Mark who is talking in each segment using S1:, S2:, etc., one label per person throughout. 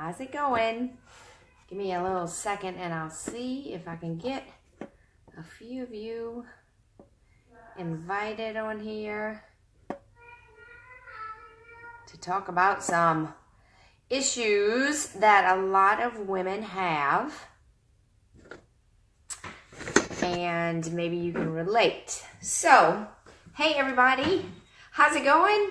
S1: How's it going? Give me a little second and I'll see if I can get a few of you invited on here to talk about some issues that a lot of women have, and maybe you can relate. So, hey everybody, how's it going?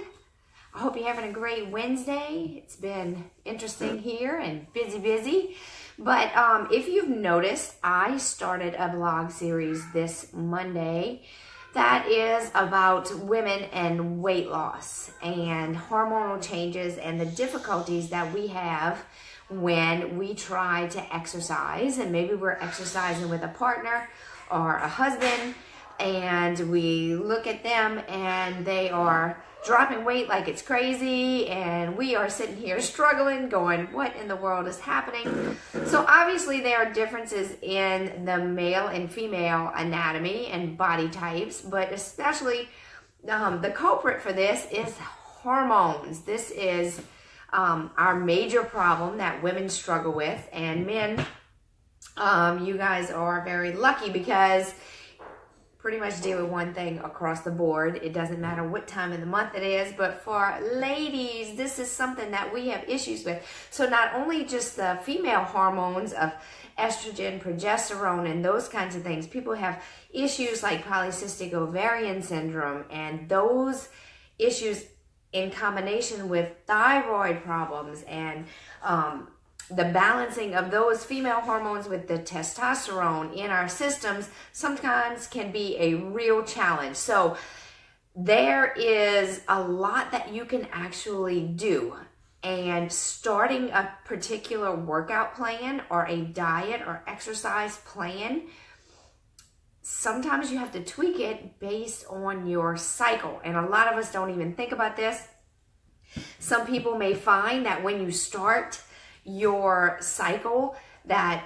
S1: I hope you're having a great Wednesday. It's been interesting here and busy. But if you've noticed, I started a blog series this Monday that is about women and weight loss and hormonal changes and the difficulties that we have when we try to exercise. And maybe we're exercising with a partner or a husband, and we look at them and they are dropping weight like it's crazy, and we are sitting here struggling, going, what in the world is happening? So obviously there are differences in the male and female anatomy and body types, but especially the culprit for this is hormones. This is our major problem that women struggle with, and men, you guys are very lucky because pretty much deal with one thing across the board. It doesn't matter what time of the month it is, but for ladies, this is something that we have issues with. So not only just the female hormones of estrogen, progesterone, and those kinds of things, people have issues like polycystic ovarian syndrome, and those issues in combination with thyroid problems and the balancing of those female hormones with the testosterone in our systems sometimes can be a real challenge. So there is a lot that you can actually do, and starting a particular workout plan or a diet or exercise plan, sometimes you have to tweak it based on your cycle. And a lot of us don't even think about this. Some people may find that when you start your cycle that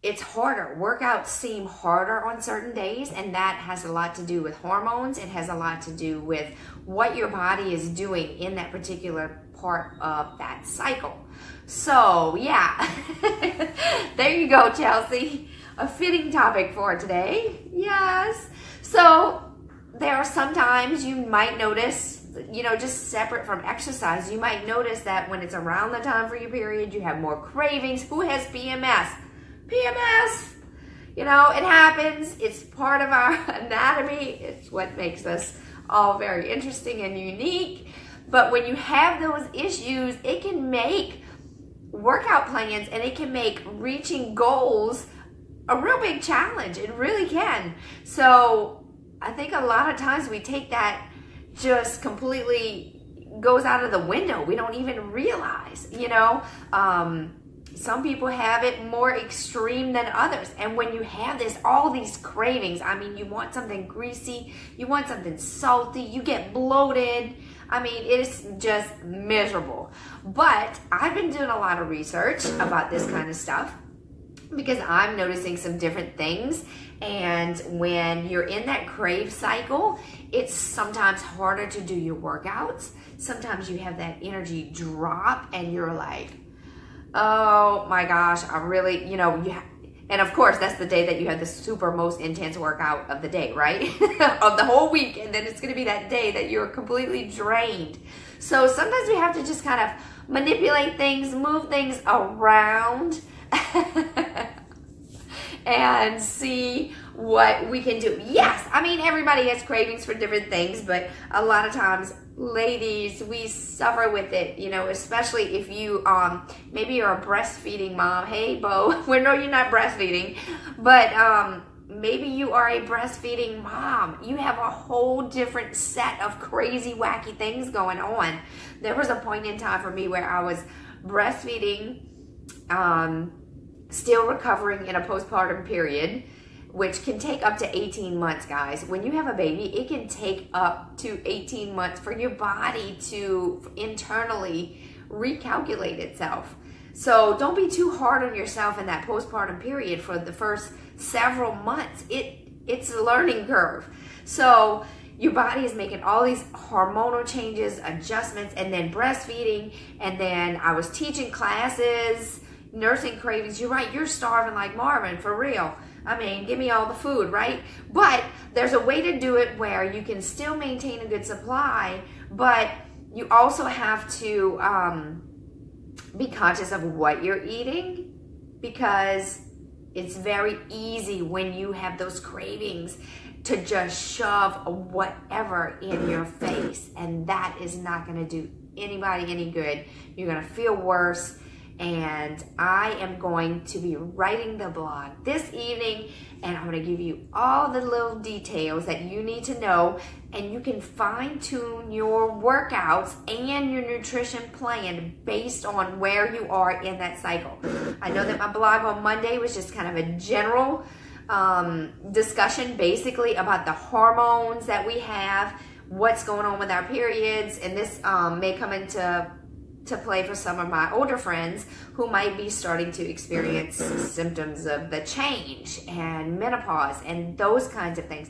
S1: it's harder. Workouts seem harder on certain days, and that has a lot to do with hormones. It has a lot to do with what your body is doing in that particular part of that cycle. So yeah, there you go, Chelsea. A fitting topic for today. Yes. So there are some times you might notice, just separate from exercise, you might notice that when it's around the time for your period, you have more cravings. Who has PMS? PMS! It happens. It's part of our anatomy. It's what makes us all very interesting and unique. But when you have those issues, it can make workout plans and it can make reaching goals a real big challenge. It really can. So I think a lot of times we take that just completely goes out of the window. We don't even realize, some people have it more extreme than others. And when you have all these cravings, you want something greasy, you want something salty, you get bloated. It's just miserable. But I've been doing a lot of research about this kind of stuff because I'm noticing some different things. And when you're in that crave cycle, it's sometimes harder to do your workouts. Sometimes you have that energy drop and you're like, oh my gosh, I really, and of course that's the day that you have the super most intense workout of the day, right? Of the whole week. And then it's going to be that day that you're completely drained. So sometimes we have to just kind of manipulate things, move things around and see what we can do. Yes, everybody has cravings for different things, but a lot of times, ladies, we suffer with it, especially if you, maybe you're a breastfeeding mom. Hey, Bo, we know you're not breastfeeding, but maybe you are a breastfeeding mom. You have a whole different set of crazy, wacky things going on. There was a point in time for me where I was breastfeeding, still recovering in a postpartum period, which can take up to 18 months, guys. When you have a baby, it can take up to 18 months for your body to internally recalculate itself. So don't be too hard on yourself in that postpartum period for the first several months. It's a learning curve. So your body is making all these hormonal changes, adjustments, and then breastfeeding, and then I was teaching classes, nursing cravings. You're right, you're starving like Marvin, for real. I mean, give me all the food, right? But there's a way to do it where you can still maintain a good supply, but you also have to be conscious of what you're eating, because it's very easy when you have those cravings to just shove whatever in your face, and that is not going to do anybody any good. You're going to feel worse. And I am going to be writing the blog this evening, and I'm going to give you all the little details that you need to know, and you can fine tune your workouts and your nutrition plan based on where you are in that cycle. I know that my blog on Monday was just kind of a general discussion basically about the hormones that we have, what's going on with our periods, and this may come into play for some of my older friends who might be starting to experience symptoms of the change and menopause and those kinds of things.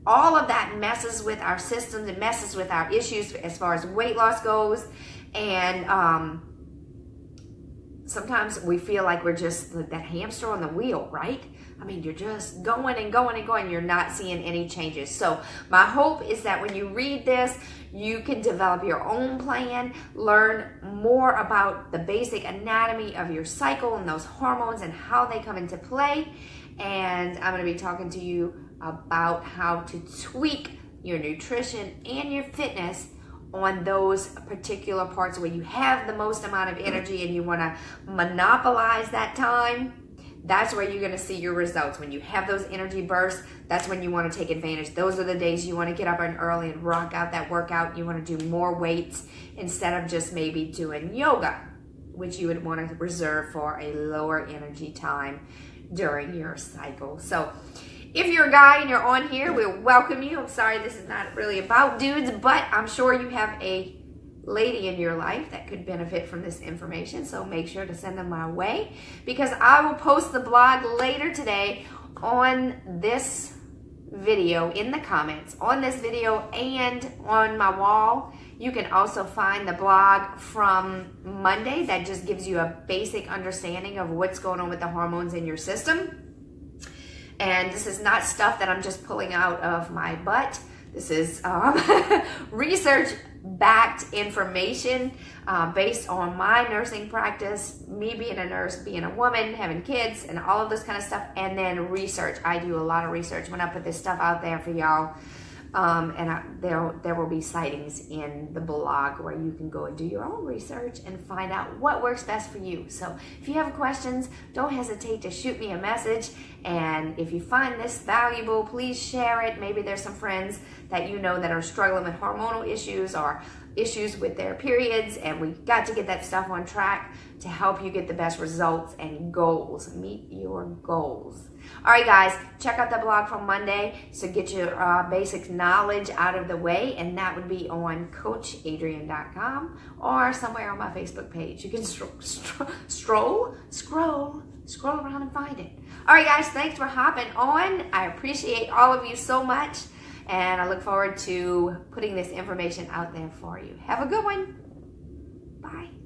S1: All of that messes with our systems, it messes with our issues as far as weight loss goes, and sometimes we feel like we're just like that hamster on the wheel, right? I mean, you're just going and going and going. You're not seeing any changes. So my hope is that when you read this, you can develop your own plan, learn more about the basic anatomy of your cycle and those hormones and how they come into play. And I'm going to be talking to you about how to tweak your nutrition and your fitness on those particular parts where you have the most amount of energy and you want to monopolize that time. That's where you're going to see your results. When you have those energy bursts, that's when you want to take advantage. Those are the days you want to get up and early and rock out that workout. You want to do more weights instead of just maybe doing yoga, which you would want to reserve for a lower energy time during your cycle. So if you're a guy and you're on here, we'll welcome you. I'm sorry this is not really about dudes, but I'm sure you have a lady in your life that could benefit from this information, so make sure to send them my way, because I will post the blog later today on this video, in the comments on this video and on my wall. You can also find the blog from Monday that just gives you a basic understanding of what's going on with the hormones in your system. And this is not stuff that I'm just pulling out of my butt. This is research-backed information based on my nursing practice, me being a nurse, being a woman, having kids, and all of this kind of stuff, and then research. I do a lot of research when I put this stuff out there for y'all. There will be sightings in the blog where you can go and do your own research and find out what works best for you. So if you have questions, don't hesitate to shoot me a message. And if you find this valuable, please share it. Maybe there's some friends that you know that are struggling with hormonal issues or issues with their periods, and we got to get that stuff on track to help you get the best results and goals. Meet your goals. All right, guys, check out the blog from Monday to get your basic knowledge out of the way, and that would be on coachadrienne.com or somewhere on my Facebook page. You can scroll around and find it. All right, guys, thanks for hopping on. I appreciate all of you so much, and I look forward to putting this information out there for you. Have a good one. Bye.